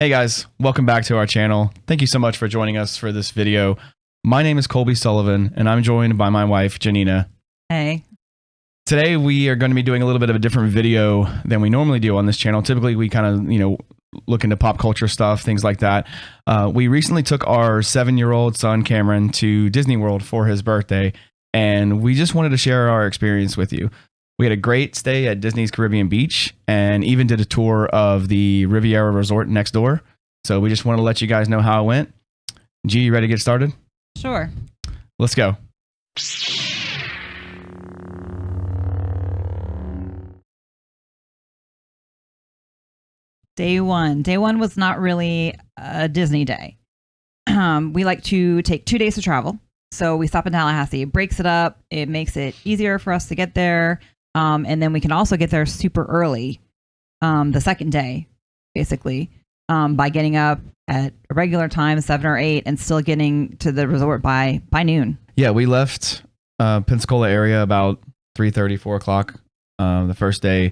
Hey guys, welcome back to our channel. Thank you so much for joining us for this video. My name is Colby Sullivan and I'm joined by my wife, Gianina. Hey. Today we are going to be doing a little bit of a different video than we normally do on this channel. Typically we kind of, look into pop culture stuff, things like that. We recently took our 7-year-old son, Cameron, to Disney World for his birthday, and we just wanted to share our experience with you. We had a great stay at Disney's Caribbean Beach and even did a tour of the Riviera Resort next door. So we just want to let you guys know how it went. G, you ready to get started? Sure. Let's go. Day one. Day one was not really a Disney day. We like to take 2 days to travel. So we stop in Tallahassee. It breaks it up. It makes it easier for us to get there. And then we can also get there super early, the second day, basically, by getting up at a regular time, 7 or 8, and still getting to the resort by noon. Yeah, we left Pensacola area about 3:30, 4 o'clock the first day.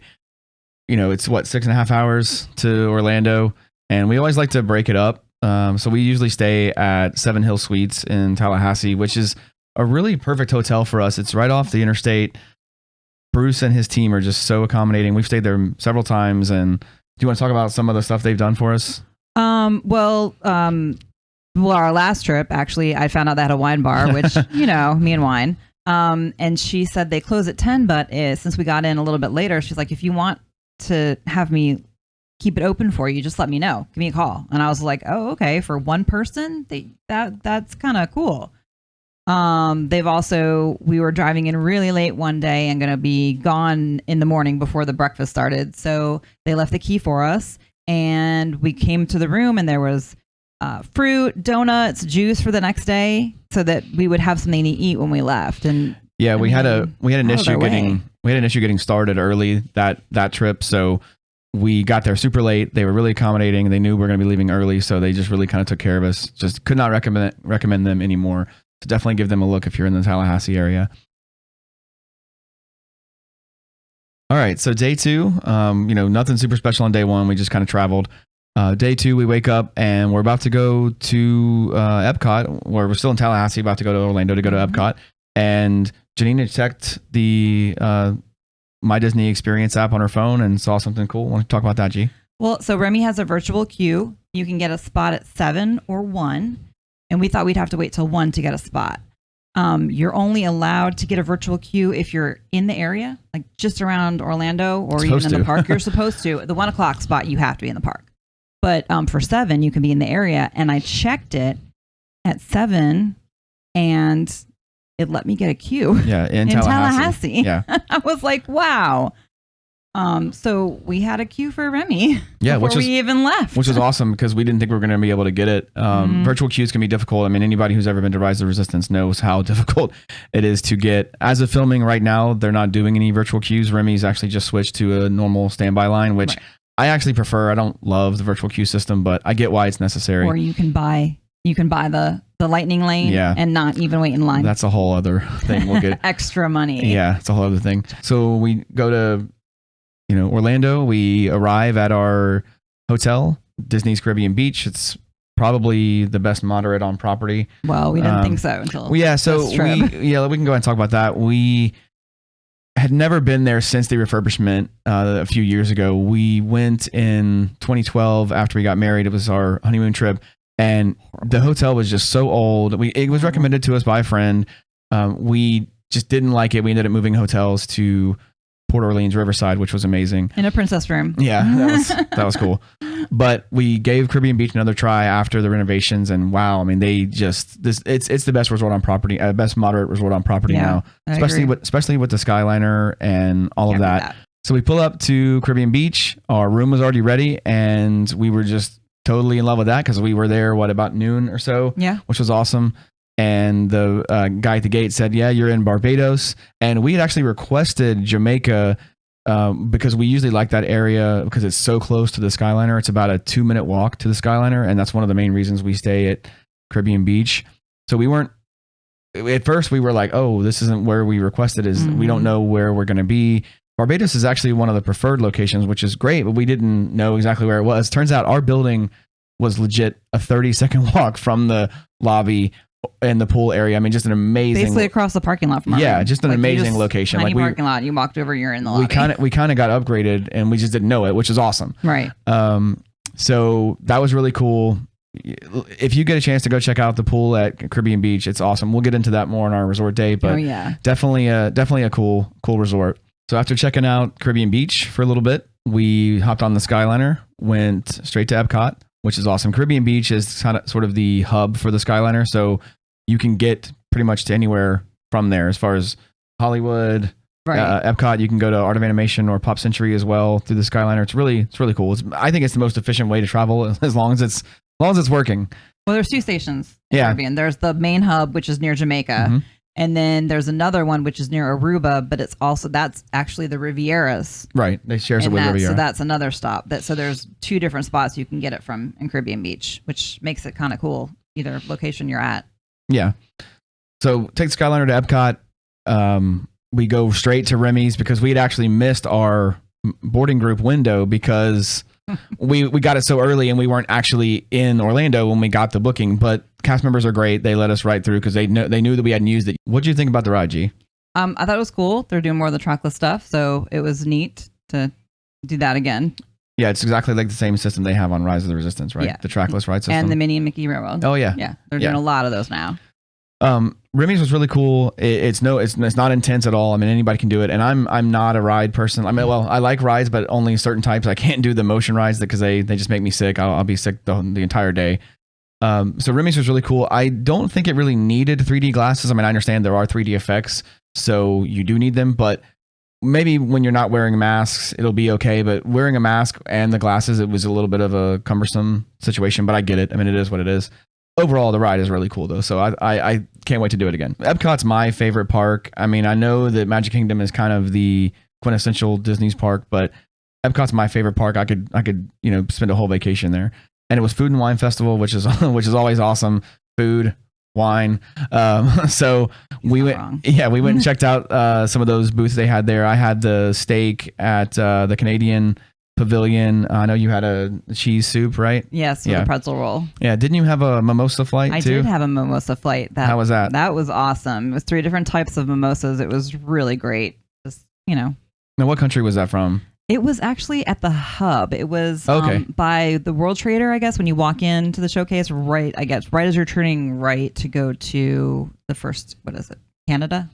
It's 6.5 hours to Orlando, and we always like to break it up. So we usually stay at Seven Hill Suites in Tallahassee, which is a really perfect hotel for us. It's right off the interstate. Bruce and his team are just so accommodating. We've stayed there several times. And do you want to talk about some of the stuff they've done for us? Well, our last trip, actually, I found out they had a wine bar, which, me and wine. And she said they close at 10, but since we got in a little bit later, she's like, if you want to have me keep it open for you, just let me know. Give me a call. And I was like, oh, okay. For one person, that's kind of cool. We were driving in really late one day and going to be gone in the morning before the breakfast started. So they left the key for us and we came to the room and there was fruit, donuts, juice for the next day so that we would have something to eat when we left. And yeah, we had an issue getting started early that trip. So we got there super late. They were really accommodating. They knew we were going to be leaving early. So they just really kind of took care of us. Just could not recommend them anymore. So definitely give them a look if you're in the Tallahassee area. All right, so day two, nothing super special on day one. We just kind of traveled. Day two, we wake up and we're about to go to Epcot, where we're still in Tallahassee, about to go to Orlando to go to Epcot. And Gianina checked the My Disney Experience app on her phone and saw something cool. Want to talk about that, G? Well, so Remy has a virtual queue. You can get a spot at 7 or 1. And we thought we'd have to wait till 1 to get a spot. You're only allowed to get a virtual queue if you're in the area, like just around Orlando or even in the park. You're supposed to. The 1 o'clock spot, you have to be in the park. But for 7, you can be in the area. And I checked it at 7 and it let me get a queue. Yeah, in Tallahassee. Yeah. I was like, wow. So we had a queue for Remy before we even left. Which was awesome because we didn't think we were going to be able to get it. Virtual queues can be difficult. I mean, anybody who's ever been to Rise of the Resistance knows how difficult it is to get. As of filming right now, they're not doing any virtual queues. Remy's actually just switched to a normal standby line, which I actually prefer. I don't love the virtual queue system, but I get why it's necessary. Or you can buy the lightning lane and not even wait in line. That's a whole other thing. We'll get extra money. Yeah, it's a whole other thing. So we go to Orlando. We arrive at our hotel, Disney's Caribbean Beach. It's probably the best moderate on property. Well, we didn't think so until we can go ahead and talk about that. We had never been there since the refurbishment a few years ago. We went in 2012 after we got married. It was our honeymoon trip, and the hotel was just so old. It was recommended to us by a friend. We just didn't like it. We ended up moving hotels to Port Orleans Riverside, which was amazing. In a princess room. Yeah, that was cool. But we gave Caribbean Beach another try after the renovations, and wow, I mean, it's the best resort on property, best moderate resort on property now, especially with the Skyliner and all of that. So we pull up to Caribbean Beach. Our room was already ready, and we were just totally in love with that because we were there about noon or so, which was awesome. And the guy at the gate said, yeah, you're in Barbados. And we had actually requested Jamaica because we usually like that area because it's so close to the Skyliner. It's about a 2-minute walk to the Skyliner. And that's one of the main reasons we stay at Caribbean Beach. So we weren't, at first we were like, oh, this isn't where we requested. We don't know where we're going to be. Barbados is actually one of the preferred locations, which is great, but we didn't know exactly where it was. Turns out our building was legit a 30-second walk from the lobby and the pool area. I mean, just an amazing, basically across the parking lot from our room. just an amazing location. Tiny parking lot. You walked over, you're in the lobby. We kind of got upgraded, and we just didn't know it, which is awesome. Right. So that was really cool. If you get a chance to go check out the pool at Caribbean Beach, it's awesome. We'll get into that more on our resort day, but definitely a cool resort. So after checking out Caribbean Beach for a little bit, we hopped on the Skyliner, went straight to Epcot, which is awesome. Caribbean Beach is kind of sort of the hub for the Skyliner, so you can get pretty much to anywhere from there. As far as Hollywood, Epcot, you can go to Art of Animation or Pop Century as well through the Skyliner. It's really cool. I think it's the most efficient way to travel as long as it's working. Well, there's 2 stations in Caribbean. There's the main hub, which is near Jamaica, and then there's another one which is near Aruba, but that's actually the Riviera's. Right, they share it with Riviera. So that's another stop. So there's 2 different spots you can get it from in Caribbean Beach, which makes it kind of cool, either location you're at. Yeah. So take the Skyliner to Epcot. We go straight to Remy's because we had actually missed our boarding group window because we got it so early and we weren't actually in Orlando when we got the booking. But cast members are great. They let us right through because they knew that we hadn't used it. What did you think about the ride, G? I thought it was cool. They're doing more of the trackless stuff, so it was neat to do that again. Yeah, it's exactly like the same system they have on Rise of the Resistance, right? Yeah. The trackless ride system. And the Minnie and Mickey Railroad. Oh, yeah. Yeah, they're doing a lot of those now. Remy's was really cool. It's not intense at all. I mean, anybody can do it. And I'm not a ride person. I mean, well, I like rides, but only certain types. I can't do the motion rides because they just make me sick. I'll be sick the entire day. So Remy's was really cool. I don't think it really needed 3D glasses. I mean, I understand there are 3D effects, so you do need them, but maybe when you're not wearing masks, it'll be okay. But wearing a mask and the glasses, it was a little bit of a cumbersome situation, but I get it. I mean, it is what it is. Overall, the ride is really cool, though, so I can't wait to do it again. Epcot's my favorite park. I mean, I know that Magic Kingdom is kind of the quintessential Disney's park, but Epcot's my favorite park. I could spend a whole vacation there. And it was Food and Wine Festival, which is always awesome. Food, wine. So we went and checked out some of those booths they had there. I had the steak at the Canadian Pavilion. I know you had a cheese soup, right? Yes, with a pretzel roll. Yeah, didn't you have a mimosa flight too? I did have a mimosa flight. How was that? That was awesome. It was 3 different types of mimosas. It was really great. Just, Now, what country was that from? It was actually at the hub. It was by the World Trader, I guess, when you walk into the showcase, right as you're turning right to go to the first, what is it, Canada?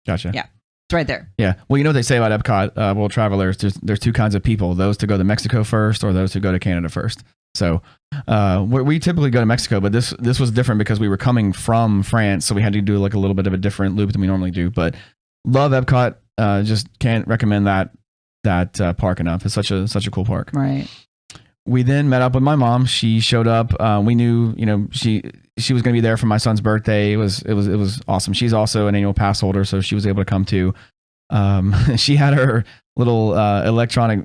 Gotcha. Yeah. It's right there. Yeah. Well, you know what they say about Epcot, World Travelers, there's 2 kinds of people, those to go to Mexico first or those who go to Canada first. So we typically go to Mexico, but this was different because we were coming from France, so we had to do like a little bit of a different loop than we normally do. But love Epcot. Just can't recommend that park enough. It's such a cool park. Right. We then met up with my mom. She showed up. We knew, she was going to be there for my son's birthday. It was awesome. She's also an annual pass holder, so she was able to come too. She had her little electronic,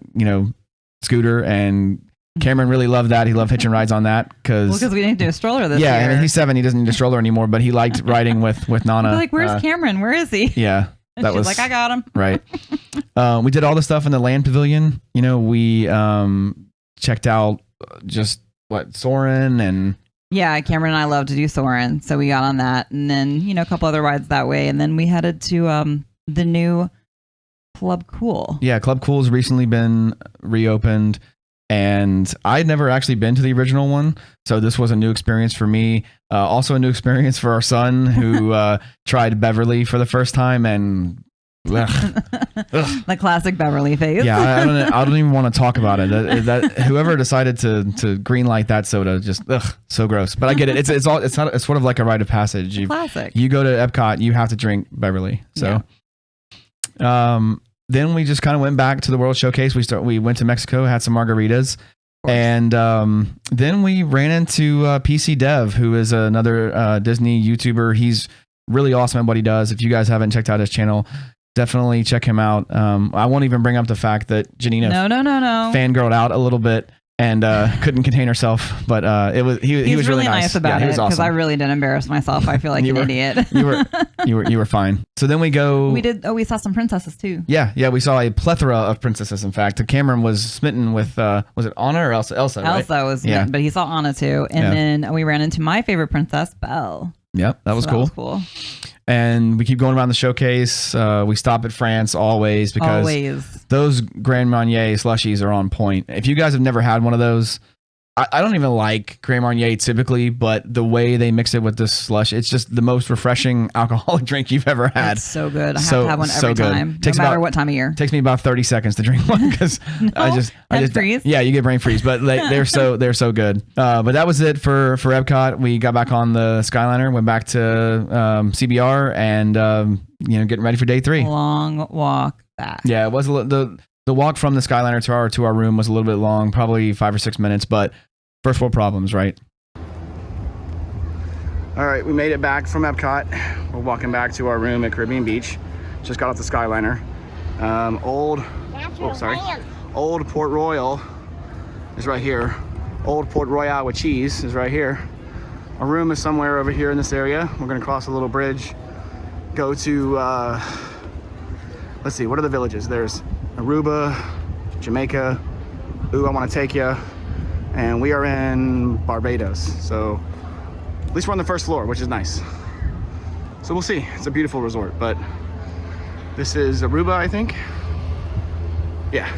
scooter, and Cameron really loved that. He loved hitching rides on that because we didn't do a stroller this year. Yeah, I mean, he's 7. He doesn't need a stroller anymore, but he liked riding with Nana. Like, where's Cameron? Where is he? Yeah. She's like, I got him. Right. We did all the stuff in the land pavilion. We checked out Soarin' and... Yeah, Cameron and I love to do Soarin', so we got on that. And then, a couple other rides that way. And then we headed to the new Club Cool. Yeah, Club Cool's recently been reopened. And I'd never actually been to the original one, so this was a new experience for me. Also a new experience for our son, who tried Beverly for the first time, and the classic Beverly face. Yeah, I don't even want to talk about it. That whoever decided to greenlight that soda, just so gross. But I get it. It's sort of like a rite of passage. Classic. You go to Epcot, you have to drink Beverly. So, then we just kind of went back to the World Showcase. We went to Mexico, had some margaritas, and then we ran into PC Dev, who is another Disney YouTuber. He's really awesome at what he does. If you guys haven't checked out his channel, definitely check him out. I won't even bring up the fact that Gianina no fangirled out a little bit and couldn't contain herself. But he was really nice about it, because awesome. I really did embarrass myself. I feel like an idiot. you were fine. So then we saw some princesses too. Yeah, we saw a plethora of princesses. In fact, Cameron was smitten with was it Anna or Elsa? Elsa was smitten, but he saw Anna too. And then we ran into my favorite princess, Belle. Yep, that was cool. And we keep going around the showcase. We stop at France always because those Grand Marnier slushies are on point. If you guys have never had one of those, I don't even like Grand Marnier typically, but the way they mix it with this slush, it's just the most refreshing alcoholic drink you've ever had. It's so good. I have to have one every time, no matter what time of year. Takes me about 30 seconds to drink one because I just freeze. Yeah, you get brain freeze, but they're so good. But that was it for Epcot. We got back on the Skyliner, went back to CBR, and getting ready for day 3. Long walk back. Yeah, it was the walk from the Skyliner to our room was a little bit long, probably 5 or 6 minutes, but first world problems, right? All right, we made it back from Epcot. We're walking back to our room at Caribbean Beach. Just got off the Skyliner. Old Port Royal is right here. Old Port Royale with cheese is right here. Our room is somewhere over here in this area. We're gonna cross a little bridge, go to, let's see, what are the villages? There's Aruba, Jamaica, Ooh, I Wanna Take Ya, and we are in Barbados. So at least we're on the first floor, which is nice. So we'll see. It's a beautiful resort, but this is Aruba, I think. Yeah,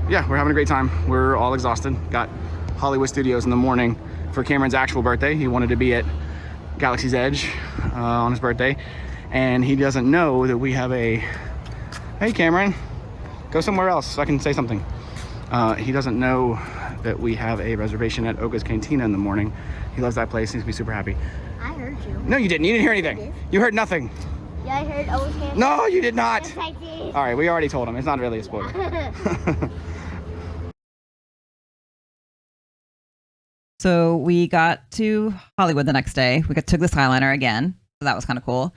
we're having a great time. We're all exhausted. Got Hollywood Studios in the morning for Cameron's actual birthday. He wanted to be at Galaxy's Edge on his birthday, and he doesn't know that we have hey Cameron, go somewhere else so I can say something. He doesn't know that we have a reservation at Oga's Cantina in the morning. He loves that place. He's gonna be super happy. I heard you. No, you didn't. You didn't hear anything. I did. You heard nothing. Yeah, I heard Oga's Cantina. No, you did not. Yes, I did. All right, we already told him. It's not really a spoiler. So we got to Hollywood the next day. We took the Skyliner again. So that was kind of cool.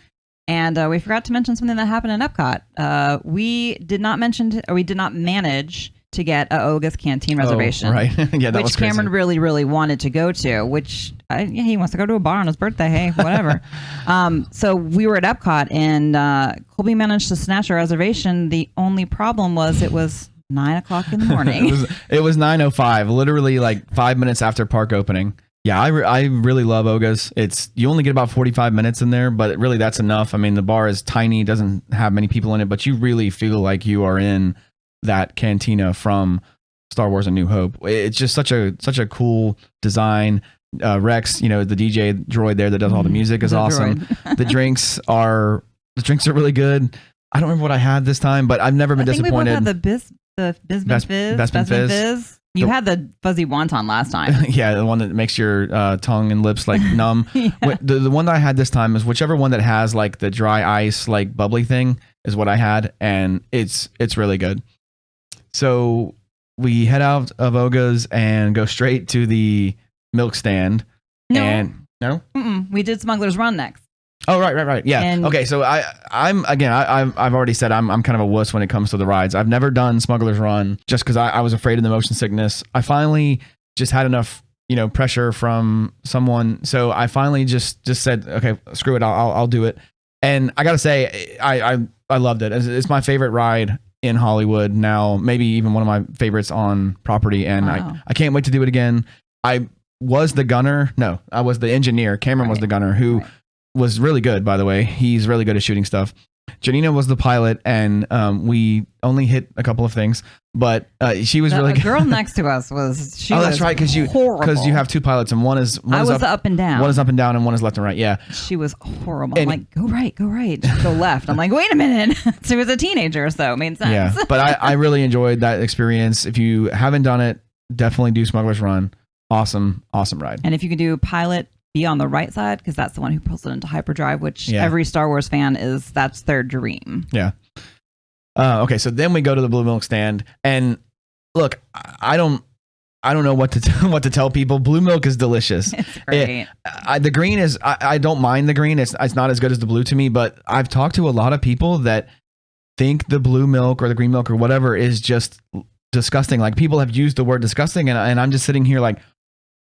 And we forgot to mention something that happened in Epcot. We did not manage to get a Oga's Canteen reservation. Oh, right. Yeah, that was which Cameron really, really wanted to go to, which he wants to go to a bar on his birthday. Hey, whatever. So we were at Epcot, and Colby managed to snatch a reservation. The only problem was it was 9 o'clock in the morning. it was 9:05, literally like 5 minutes after park opening. Yeah, I really love Oga's. You only get about 45 minutes in there, but really that's enough. I mean, the bar is tiny, doesn't have many people in it, but you really feel like you are in that cantina from Star Wars: A New Hope. It's just such a cool design. Rex, the DJ droid there that does all the music is awesome. The drinks are really good. I don't remember what I had this time, but I've never been disappointed. We both had the Best Fizz. You had the fuzzy wonton last time. Yeah, the one that makes your tongue and lips like numb. Yeah. The one that I had this time is whichever one that has like the dry ice like bubbly thing is what I had, and it's really good. So we head out of Oga's and go straight to the milk stand. No? We did Smuggler's Run next. Oh, right. Yeah. Okay. So I've already said I'm kind of a wuss when it comes to the rides. I've never done Smuggler's Run just because I was afraid of the motion sickness. I finally just had enough, pressure from someone. So I finally just said, okay, screw it. I'll do it. And I got to say, I loved it. It's my favorite ride in Hollywood now, maybe even one of my favorites on property. And wow. I can't wait to do it again. I was the gunner. No, I was the engineer. Cameron was the gunner who was really good, by the way. He's really good at shooting stuff. Gianina was the pilot, and we only hit a couple of things, but she was really good. The girl next to us was that's right, because you have two pilots, and one is up and down. One is up and down, and one is left and right. Yeah, she was horrible. I'm like, go right, go left. I'm like, wait a minute. She was a teenager, so it made sense. Yeah, but I really enjoyed that experience. If you haven't done it, definitely do Smuggler's Run. Awesome ride. And if you can do pilot, be on the right side, because that's the one who pulls it into hyperdrive, which every Star Wars fan that's their dream. Yeah. Okay, so then we go to the blue milk stand, and look, I don't know what to tell people. Blue milk is delicious. It's great. The green is I don't mind the green. It's not as good as the blue to me, but I've talked to a lot of people that think the blue milk or the green milk or whatever is just disgusting. Like people have used the word disgusting, and I'm just sitting here like,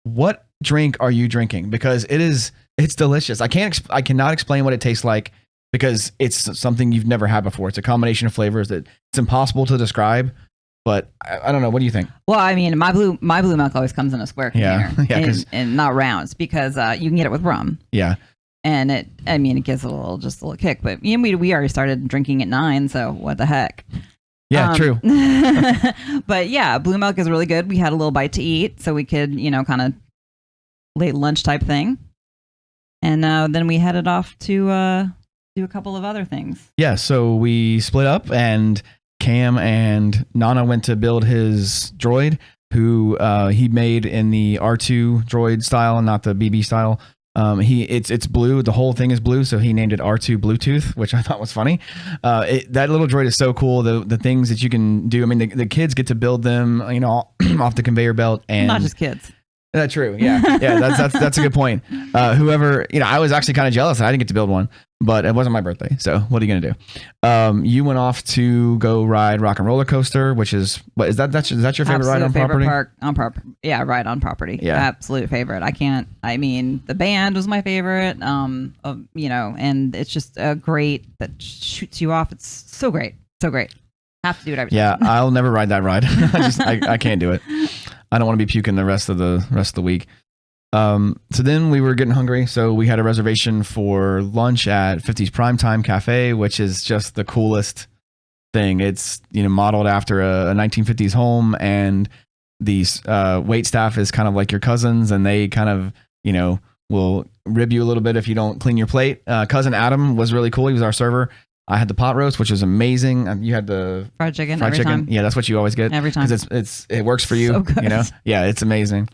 what drink are you drinking? Because it's delicious. I cannot explain what it tastes like because it's something you've never had before. It's a combination of flavors that it's impossible to describe. But I don't know. What do you think? Well, I mean, my blue milk always comes in a square container, and not rounds because you can get it with rum. Yeah. And it gives it just a little kick. But we already started drinking at 9, so what the heck? Yeah, true. But yeah, blue milk is really good. We had a little bite to eat, so we could, kind of late lunch type thing. And then we headed off to do a couple of other things. Yeah, so we split up, and Cam and Nana went to build his droid, who he made in the R2 droid style and not the BB style. It's blue. The whole thing is blue, so he named it R2 Bluetooth, which I thought was funny. That little droid is so cool. The things that you can do. I mean, the kids get to build them, off the conveyor belt, and not just kids. True. Yeah. That's a good point. Whoever, I was actually kind of jealous that I didn't get to build one, but it wasn't my birthday. So what are you gonna do? You went off to go ride Rock and Roller Coaster, which is is that your favorite ride on property? Park on property. Yeah, ride on property. Yeah, absolute favorite. The band was my favorite. And it's just a great that shoots you off. It's so great, so great. Have to do it every time. Yeah, I'll never ride that ride. I can't do it. I don't want to be puking the rest of the week. So then we were getting hungry, so we had a reservation for lunch at 50's Primetime Cafe, which is just the coolest thing. It's modeled after a 1950s home, and these wait staff is kind of like your cousins, and they kind of will rib you a little bit if you don't clean your plate. Cousin Adam was really cool. He was our server. I had the pot roast, which was amazing. You had the fried chicken. Time. Yeah, that's what you always get every time. Because it works for you. So good. Yeah, it's amazing.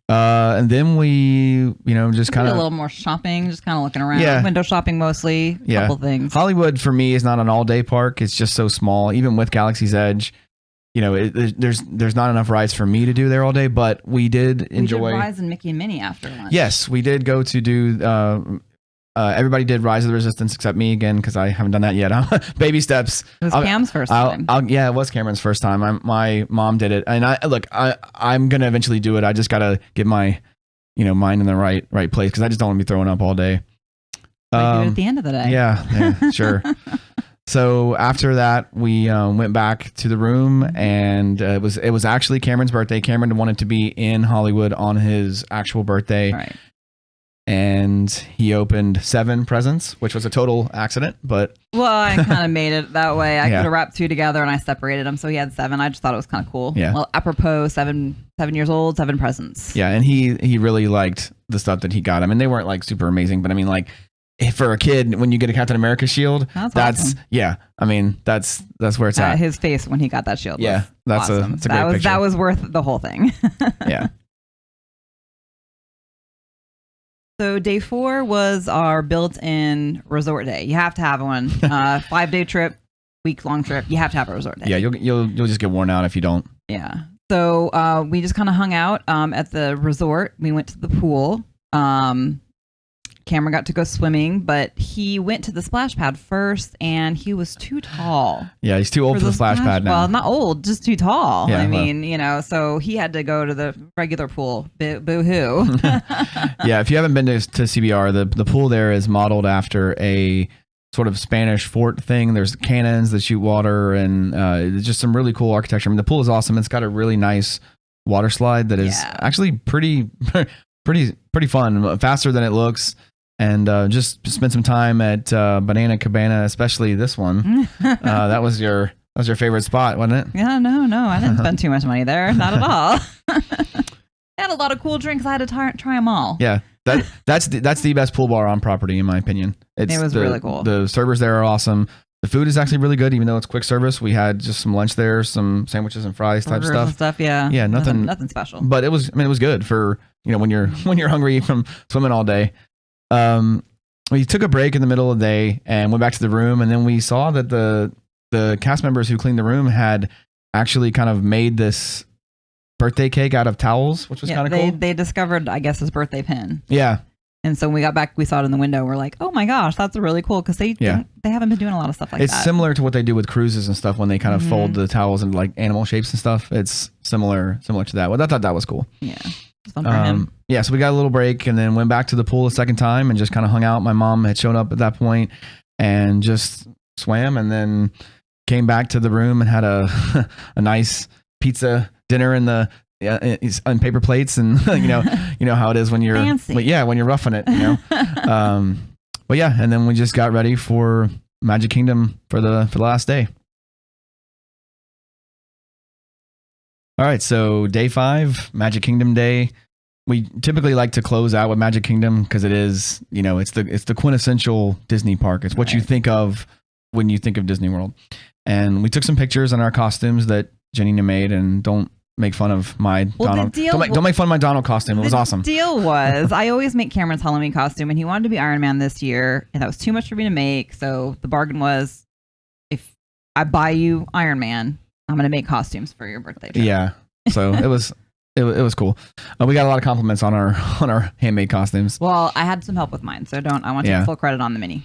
And then we, just kind of a little more shopping, just kind of looking around. Window shopping mostly. Yeah. Couple things. Hollywood for me is not an all day park. It's just so small. Even with Galaxy's Edge, there's not enough rides for me to do there all day. But we did enjoy. We did Rise and Mickey and Minnie after lunch. Yes, we did go to do. Everybody did Rise of the Resistance except me again because I haven't done that yet. Baby steps. It was Cam's first time. It was Cameron's first time. My mom did it, and I'm gonna eventually do it. I just gotta get my mind in the right place because I just don't want to be throwing up all day. Do it at the end of the day. Yeah, sure. So after that, we went back to the room, and it was actually Cameron's birthday. Cameron wanted to be in Hollywood on his actual birthday. Right. And he opened 7 presents, which was a total accident, but... Well, I kind of made it that way. I could have wrapped 2 together and I separated them, so he had 7. I just thought it was kind of cool. Yeah. Well, apropos, 7 years old, 7 presents. Yeah, and he really liked the stuff that he got. I mean, they weren't like super amazing, but I mean, like, for a kid, when you get a Captain America shield, that's awesome. Yeah, I mean, that's where it's at. His face when he got that shield was awesome. That's a great picture. That was worth the whole thing. Yeah. So day 4 was our built-in resort day. You have to have one. 5-day trip, week-long trip. You have to have a resort day. Yeah, you'll just get worn out if you don't. Yeah. So we just kind of hung out at the resort. We went to the pool. Cameron got to go swimming, but he went to the splash pad first, and he was too tall. Yeah, he's too old for the splash pad now. Well, not old, just too tall. Yeah, I mean, so he had to go to the regular pool. Boo-hoo. Yeah, if you haven't been to CBR, the pool there is modeled after a sort of Spanish fort thing. There's cannons that shoot water, and it's just some really cool architecture. I mean, the pool is awesome. It's got a really nice water slide that is actually pretty fun, faster than it looks. And just spend some time at Banana Cabana, especially this one. That was your favorite spot, wasn't it? Yeah, no, I didn't spend too much money there, not at all. They had a lot of cool drinks. I had to try them all. Yeah, that's the best pool bar on property, in my opinion. It was really cool. The servers there are awesome. The food is actually really good, even though it's quick service. We had just some lunch there, some sandwiches and fries type stuff. And stuff, yeah. Yeah, nothing special. But it was good for when you're hungry from swimming all day. We took a break in the middle of the day and went back to the room, and then we saw that the cast members who cleaned the room had actually kind of made this birthday cake out of towels, which was kind of cool. They discovered, I guess, his birthday pin. Yeah. And so when we got back, we saw it in the window. We're like, oh my gosh, that's really cool. Because they haven't been doing a lot of stuff like that. It's similar to what they do with cruises and stuff when they kind of fold the towels into like animal shapes and stuff. It's similar to that. Well, I thought that was cool. Yeah. It's fun for him. Yeah. So we got a little break and then went back to the pool a second time and just kind of hung out. My mom had shown up at that point and just swam and then came back to the room and had a nice pizza dinner in the on paper plates and you know how it is when you're fancy. When you're roughing it, but yeah, and then we just got ready for Magic Kingdom for the last day. All right, so day 5, Magic Kingdom day. We typically like to close out with Magic Kingdom because it is, it's the quintessential Disney park. It's what you think of when you think of Disney World. And we took some pictures on our costumes that Gianina made, and don't make fun of my Donald. Don't make fun of my Donald costume. It was awesome. The deal was I always make Cameron's Halloween costume, and he wanted to be Iron Man this year, and that was too much for me to make. So the bargain was, if I buy you Iron Man, I'm going to make costumes for your birthday trip. Yeah. So it was cool. We got a lot of compliments on our handmade costumes. Well, I had some help with mine, so I want you full credit on the mini.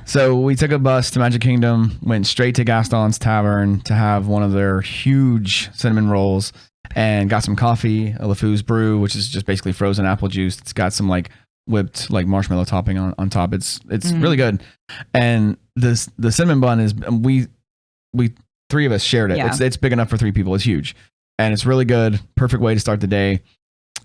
So we took a bus to Magic Kingdom, went straight to Gaston's Tavern to have one of their huge cinnamon rolls, and got some coffee, a LeFou's brew, which is just basically frozen apple juice. It's got some like whipped like marshmallow topping on top. It's really good. And the cinnamon bun is we 3 of us shared it. Yeah. It's big enough for 3 people. It's huge. And it's really good. Perfect way to start the day.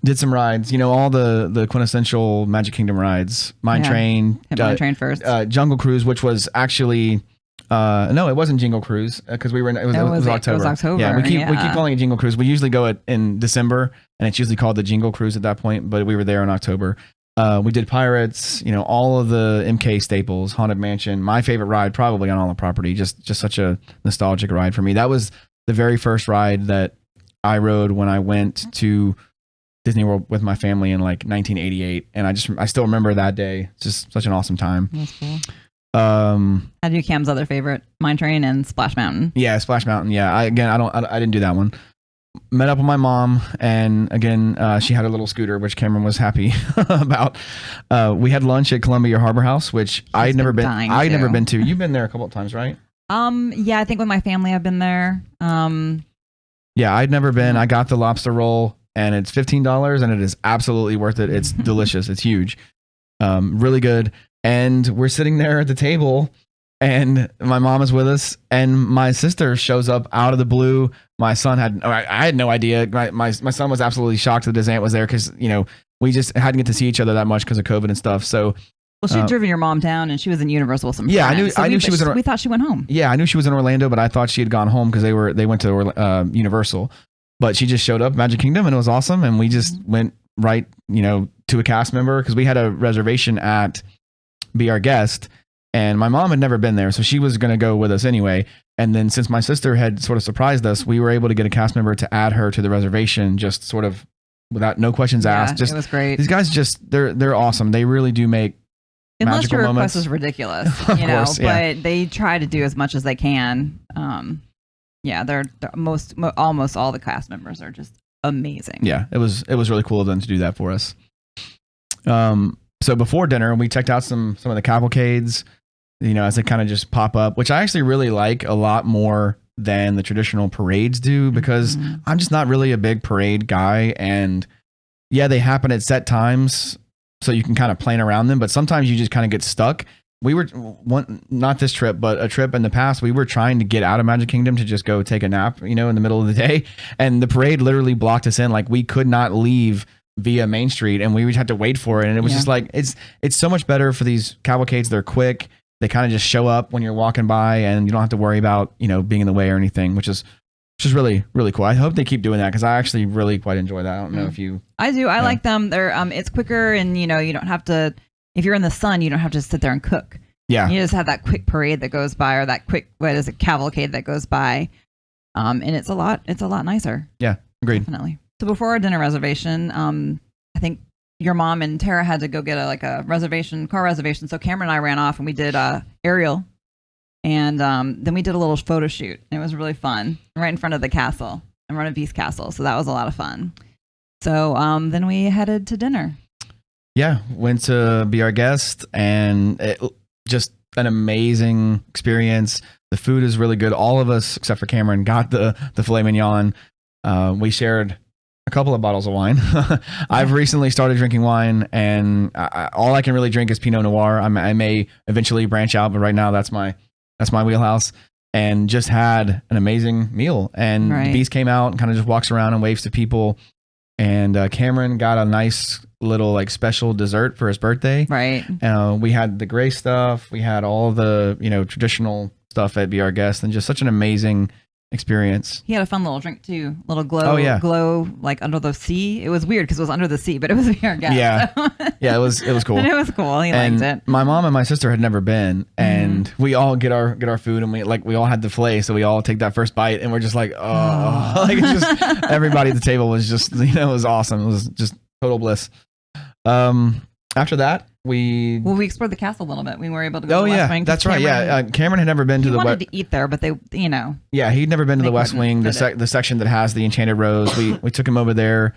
Did some rides, all the quintessential Magic Kingdom rides. Mine Train. Mine Train first. Jungle Cruise, which was actually no, it wasn't Jingle Cruise because we were it was October. It was October. Yeah, we keep calling it Jingle Cruise. We usually go in December, and it's usually called the Jingle Cruise at that point. But we were there in October. We did Pirates. All of the MK staples, Haunted Mansion. My favorite ride, probably on all the property. Just such a nostalgic ride for me. That was the very first ride that I rode when I went to Disney World with my family in like 1988, and I still remember that day. It's just such an awesome time. That's cool. I do Cam's other favorite, Mine Train and Splash Mountain. Yeah, Splash Mountain. Yeah, I didn't do that one. Met up with my mom, and again, she had a little scooter, which Cameron was happy about. We had lunch at Columbia Harbor House, which I'd never been to. You've been there a couple of times, right? Yeah, I think with my family I've been there. Yeah, I'd never been. I got the lobster roll, and it's $15, and it is absolutely worth it. It's delicious. It's huge. Really good. And we're sitting there at the table, and my mom is with us, and my sister shows up out of the blue. My son I had no idea. My son was absolutely shocked that his aunt was there because, we just hadn't get to see each other that much because of COVID and stuff. So, well, she'd driven your mom down, and she was in Universal with some friends. Yeah, I knew she was. We thought she went home. Yeah, I knew she was in Orlando, but I thought she had gone home because they went to Universal. But she just showed up Magic Kingdom, and it was awesome. And we just went right, to a cast member because we had a reservation at Be Our Guest, and my mom had never been there, so she was going to go with us anyway. And then since my sister had sort of surprised us, we were able to get a cast member to add her to the reservation, just sort of without no questions asked. Just, it was great. These guys they're awesome. They really do make. Unless your request is ridiculous, course, but they try to do as much as they can. They're almost all the cast members are just amazing. Yeah, it was really cool of them to do that for us. So before dinner, we checked out some of the cavalcades, as they kind of just pop up, which I actually really like a lot more than the traditional parades do because I'm just not really a big parade guy. And yeah, they happen at set times, so you can kind of plan around them, but sometimes you just kind of get stuck. We were not this trip, but a trip in the past, we were trying to get out of Magic Kingdom to just go take a nap, in the middle of the day. And the parade literally blocked us in. Like we could not leave via Main Street, and we would have to wait for it. And it was just like, it's so much better for these cavalcades. They're quick. They kind of just show up when you're walking by, and you don't have to worry about, being in the way or anything, which is really, really cool. I hope they keep doing that because I actually really quite enjoy that. I don't know if you... I do. I like them. They're it's quicker, and you don't have to, if you're in the sun, you don't have to sit there and cook. Yeah. You just have that quick parade that goes by, or that quick, cavalcade that goes by. And it's a lot nicer. Yeah, agreed. Definitely. So before our dinner reservation, I think your mom and Tara had to go get a car reservation. So Cameron and I ran off and we did Ariel. And then we did a little photo shoot. It was really fun right in front of the castle, in front of Beast Castle. So that was a lot of fun. So then we headed to dinner. went to be our guest, and just an amazing experience. The food is really good. All of us, except for Cameron, got the filet mignon. We shared a couple of bottles of wine. I've recently started drinking wine, and all I can really drink is Pinot Noir. I may eventually branch out, but right now that's my wheelhouse. And just had an amazing meal. And the Beast came out and kind of just walks around and waves to people. And Cameron got a nice little like special dessert for his birthday. Right. We had the gray stuff. We had all the traditional stuff at Be Our Guest, and just such an amazing experience. He had a fun little drink too, little glow like under the sea. It was weird because it was under the sea, but it was Be Our Guest. Yeah, so. Yeah, it was cool. And it was cool. He liked it. My mom and my sister had never been, and we all get our food, and we all had the filet, so we all take that first bite, and we're just like, oh. Like it's just everybody at the table was just it was awesome. It was just total bliss. After that, we explored the castle a little bit. We were able to go to the West Wing. That's right. Cameron had never been to the wanted to eat there, but he'd never been to the West Wing, the section that has the Enchanted Rose. We took him over there,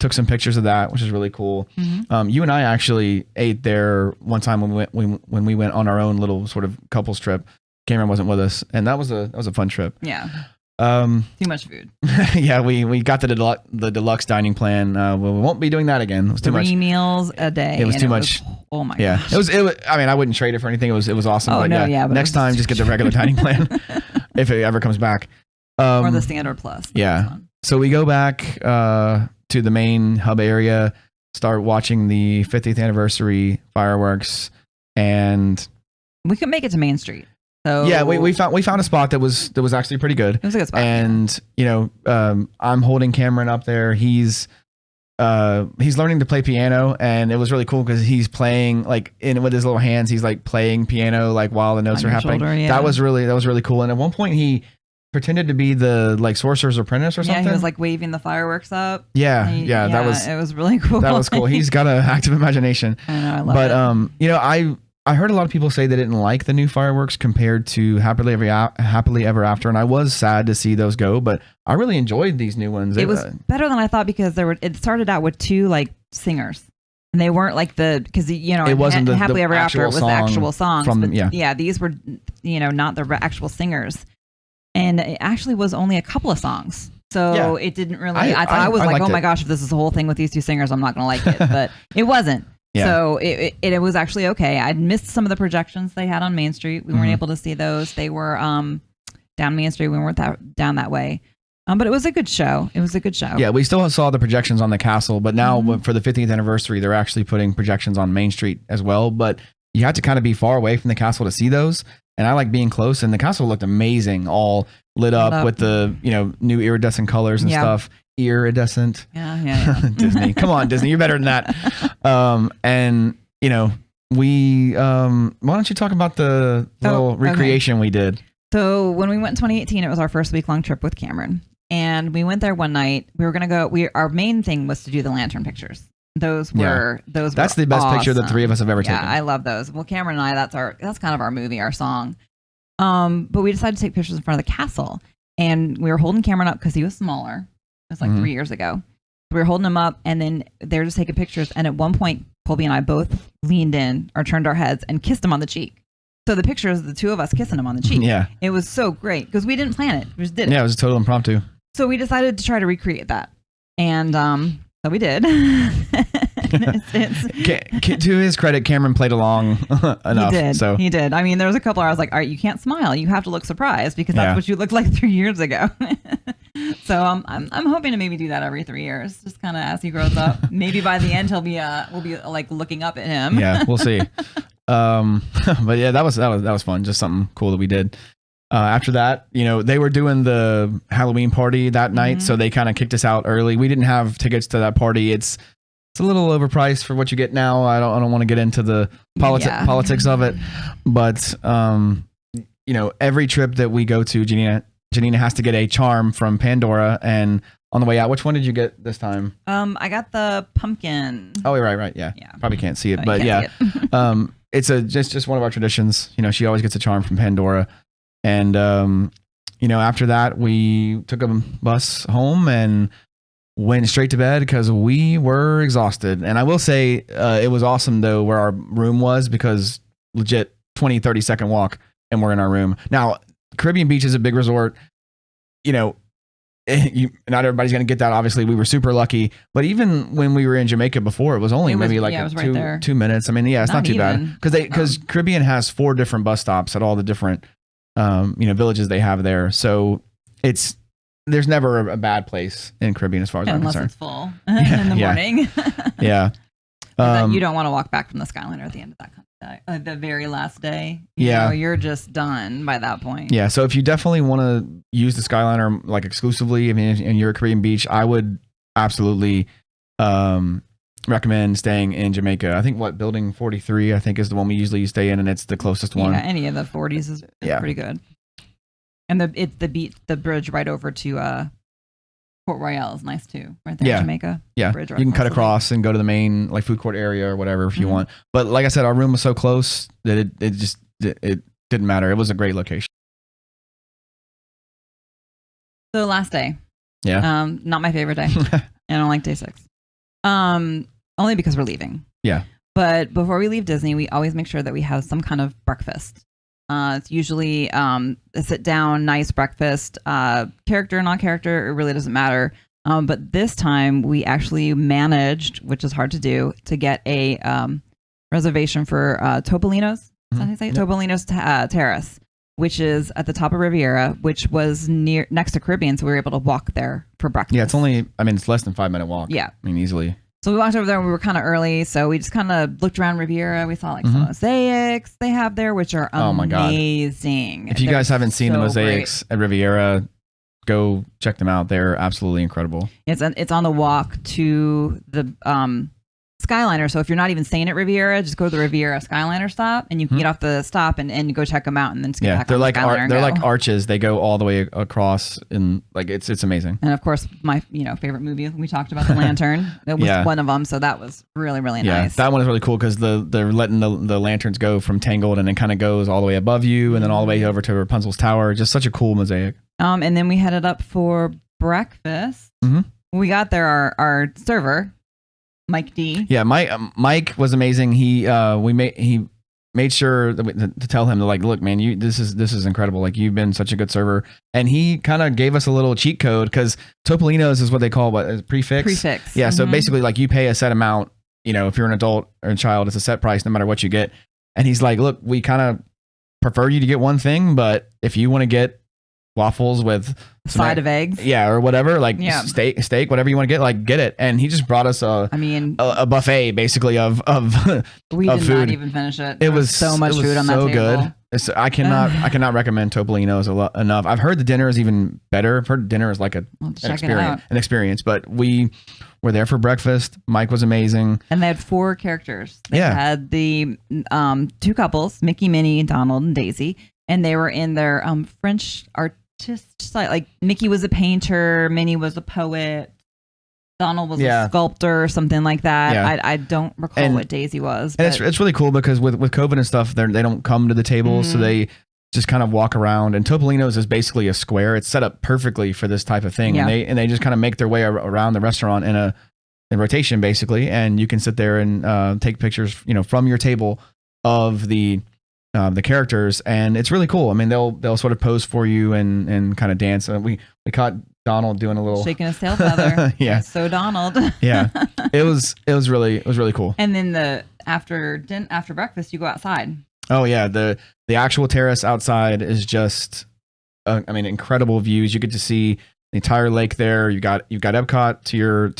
took some pictures of that, which is really cool. Mm-hmm. You and I actually ate there one time when we went on our own little sort of couples trip. Cameron wasn't with us, and that was a fun trip. Yeah. Too much food. Yeah, we got the deluxe dining plan. We won't be doing that again. It was too much. 3 meals a day. It was too much. Oh my gosh. It was. I mean, I wouldn't trade it for anything. It was awesome. Oh, but no, but next time, just get the regular dining plan if it ever comes back. Or the standard plus. Yeah. So we go back to the main hub area, start watching the 50th anniversary fireworks, and we could make it to Main Street. So yeah, we found a spot that was actually pretty good. It was a good spot. And I'm holding Cameron up there. He's learning to play piano, and it was really cool because he's playing like with his little hands. He's like playing piano like while the notes are happening. Shoulder, yeah. That was really cool. And at one point he pretended to be the like Sorcerer's Apprentice or something. Yeah, he was like waving the fireworks up. Yeah, it was really cool. That was cool. He's got an active imagination. I know, I love it. I heard a lot of people say they didn't like the new fireworks compared to Happily Ever After, and I was sad to see those go, but I really enjoyed these new ones. It was better than I thought because it started out with 2 like singers, and they weren't like because it wasn't Happily Ever After. It was the actual songs. These were not the actual singers, and it actually was only a couple of songs. So it didn't really. I was like, oh my gosh, if this is the whole thing with these 2 singers, I'm not going to like it. But it wasn't. Yeah. So it was actually okay. I'd missed some of the projections they had on Main Street. We weren't able to see those. They were down Main Street. We weren't down that way. But it was a good show. Yeah, we still saw the projections on the castle, but now for the 50th anniversary, they're actually putting projections on Main Street as well. But you have to kind of be far away from the castle to see those. And I like being close. And the castle looked amazing, all lit up with the new iridescent colors and stuff. Iridescent. Yeah. Disney. Come on, Disney. You're better than that. We why don't you talk about the little recreation we did? So when we went in 2018, it was our first week-long trip with Cameron. And we went there one night. We were going to go, our main thing was to do the lantern pictures. That's the best picture the 3 of us have ever taken. Yeah, I love those. Well, Cameron and I, that's kind of our movie, our song. But we decided to take pictures in front of the castle. And we were holding Cameron up because he was smaller. It was like 3 years ago. We were holding him up, and then they were just taking pictures. And at one point, Colby and I both leaned in or turned our heads and kissed him on the cheek. So the picture is the 2 of us kissing him on the cheek. Yeah. It was so great because we didn't plan it. We just did it. Yeah, it was a total impromptu. So we decided to try to recreate that. And so we did. To his credit, Cameron played along enough. He did. I mean, there was a couple hours like, all right, you can't smile. You have to look surprised because that's what you looked like 3 years ago. So I'm hoping to maybe do that every 3 years, just kind of as he grows up. Maybe by the end we'll be like looking up at him. Yeah, we'll see. But yeah, that was fun. Just something cool that we did. After that, they were doing the Halloween party that night, so they kind of kicked us out early. We didn't have tickets to that party. It's a little overpriced for what you get now. I don't want to get into the politics of it, but every trip that we go to, Gianina has to get a charm from Pandora, and on the way out, which one did you get this time? I got the pumpkin. Oh, right, yeah. Probably can't see it, but yeah. It's just one of our traditions. She always gets a charm from Pandora, and after that, we took a bus home, and went straight to bed because we were exhausted. And I will say it was awesome though where our room was, because legit 20-30 second walk and we're in our room. Now, Caribbean Beach is a big resort. You know, not everybody's going to get that. Obviously, we were super lucky. But even when we were in Jamaica before, it was only maybe like right 2 minutes. I mean, yeah, it's not too bad because Caribbean has 4 different bus stops at all the different villages they have there. So there's never a bad place in Caribbean as far as I'm concerned. Unless it's full in the morning. Yeah. You don't want to walk back from the Skyliner at the end of that the very last day. You're just done by that point. Yeah. So if you definitely want to use the Skyliner like exclusively, I mean, and you're at Caribbean Beach, I would absolutely recommend staying in Jamaica. I think building 43, I think is the one we usually stay in, and it's the closest one. Yeah, any of the 40s is pretty good. And the bridge right over to Port Royale is nice too, right there in Jamaica. Yeah, bridge right you can cut across and go to the main like food court area or whatever if you want. But like I said, our room was so close that it didn't matter. It was a great location. So last day, not my favorite day. I don't like day 6, only because we're leaving. Yeah, but before we leave Disney, we always make sure that we have some kind of breakfast. It's usually a sit down, nice breakfast, character, non-character, it really doesn't matter. But this time we actually managed, which is hard to do, to get a reservation for Topolino's. Is that how you say it? Topolino's Terrace, which is at the top of Riviera, which was next to Caribbean. So we were able to walk there for breakfast. Yeah, it's less than 5-minute walk. Yeah. I mean, easily. So we walked over there and we were kind of early. So we just kind of looked around Riviera. We saw like some mosaics they have there, which are amazing. If you guys haven't seen the mosaics at Riviera, go check them out. They're absolutely incredible. It's on the walk to the Skyliner. So if you're not even staying at Riviera, just go to the Riviera Skyliner stop and you can get off the stop and go check them out and then just get back on the Skyliner. They're like arches. They go all the way across and like it's amazing. And of course, my favorite movie, we talked about the lantern. That was one of them. So that was really, really nice. That one is really cool because they're letting the lanterns go from Tangled and it kind of goes all the way above you and then all the way over to Rapunzel's tower. Just such a cool mosaic. And then we headed up for breakfast. When we got there, our server, Mike D. Yeah, Mike was amazing. He made sure to tell him to like, look, man, this is incredible. Like you've been such a good server, and he kind of gave us a little cheat code because Topolino's is what they call prefix. Prefix. Yeah, so basically like you pay a set amount. If you're an adult or a child, it's a set price no matter what you get. And he's like, look, we kind of prefer you to get one thing, but if you want to get waffles with side of eggs, or whatever, like steak, whatever you want to get, like get it. And he just brought us a buffet basically of we of did food. Not even finish it. It was so much food on that table. Good. I cannot recommend Topolino's enough. I've heard the dinner is even better. I've heard dinner is like an experience. But we were there for breakfast. Mike was amazing, and they had 4 characters. They had the 2 couples, Mickey, Minnie, Donald, and Daisy, and they were in their French artist style. Like Mickey was a painter, Minnie was a poet, Donald was a sculptor or something like that. Yeah. I don't recall what Daisy was. And it's really cool because with COVID and stuff, they don't come to the table, so they just kind of walk around. And Topolino's is basically a square. It's set up perfectly for this type of thing. Yeah. And they just kind of make their way around the restaurant in rotation basically. And you can sit there and take pictures, from your table of the characters, and it's really cool. I mean, they'll sort of pose for you and kind of dance. We caught Donald doing a little shaking his tail feather. Yeah, so Donald. Yeah, it was really cool. And then after breakfast, you go outside. Oh yeah, the actual terrace outside is just, incredible views. You get to see the entire lake there. You've got Epcot to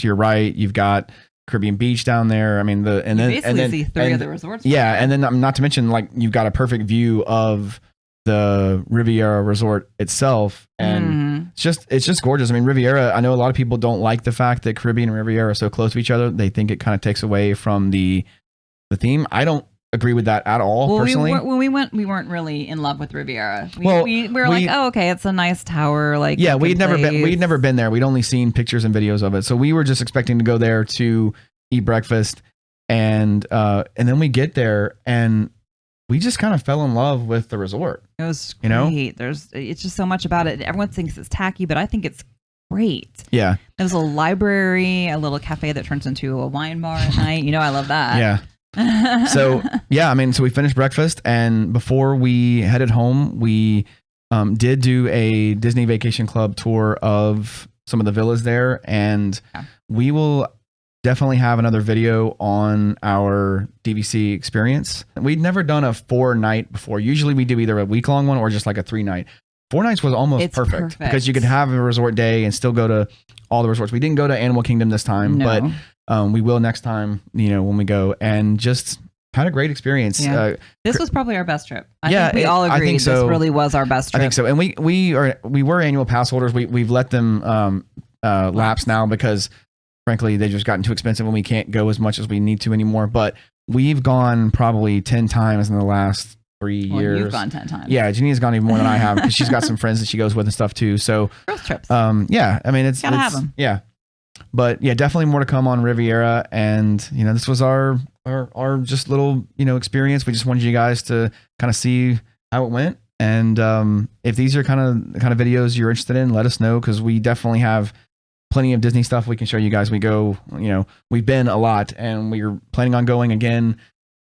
your right. You've got Caribbean Beach down there. I mean, and then see 3 of the resorts. Yeah, and then not to mention like you've got a perfect view of the Riviera Resort itself, and it's just gorgeous. I mean, Riviera. I know a lot of people don't like the fact that Caribbean and Riviera are so close to each other. They think it kind of takes away from the theme. I don't agree with that at all. Personally, when we went, we weren't really in love with Riviera. We were like, oh, okay, it's a nice tower. Like, yeah, we'd never been there. We'd only seen pictures and videos of it, so we were just expecting to go there to eat breakfast, and then we get there and we just kind of fell in love with the resort. It was great. It's just so much about it. Everyone thinks it's tacky, but I think it's great. Yeah. There was a library, a little cafe that turns into a wine bar at night. You know, I love that. Yeah. So yeah, I mean, so we finished breakfast, and before we headed home, we did do a Disney Vacation Club tour of some of the villas there, and we will definitely have another video on our DVC experience. We'd never done a 4-night before. Usually we do either a week-long one or just like a 3-night. 4 nights was almost perfect because you could have a resort day and still go to all the resorts. We didn't go to Animal Kingdom this time, but we will next time, you know, when we go, and just had a great experience. Yeah. This was probably our best trip. I think we all agreed this really was our best trip. I think so. And we were annual pass holders. We've let them lapse now because frankly, they've just gotten too expensive and we can't go as much as we need to anymore. But we've gone probably 10 times in the last 3 years. You've gone 10 times. Yeah, Janina's gone even more than I have because she's got some friends that she goes with and stuff too. So girls trips. Yeah, I mean, gotta have them. Yeah, but yeah, definitely more to come on Riviera. And you know, this was our just little, you know, experience. We just wanted you guys to kind of see how it went. And if these are kind of videos you're interested in, let us know, because we definitely have plenty of Disney stuff we can show you guys. We go, you know, we've been a lot, and we're planning on going again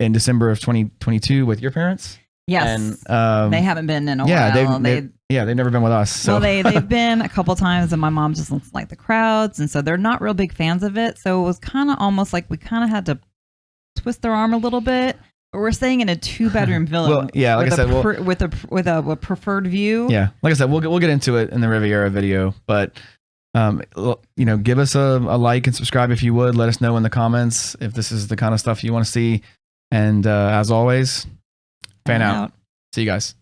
in December of 2022 with your parents. Yes. And they haven't been in a while. They've never been with us. So. Well, they've been a couple times, and my mom just doesn't like the crowds, and so they're not real big fans of it. So it was kind of almost like we kind of had to twist their arm a little bit. But we're staying in a 2-bedroom villa. Well, yeah, like I said, with a preferred view. Yeah, like I said, we'll get into it in the Riviera video, but. You know, give us a like and subscribe if you would. Let us know in the comments if this is the kind of stuff you want to see. And as always, fan out. See you guys.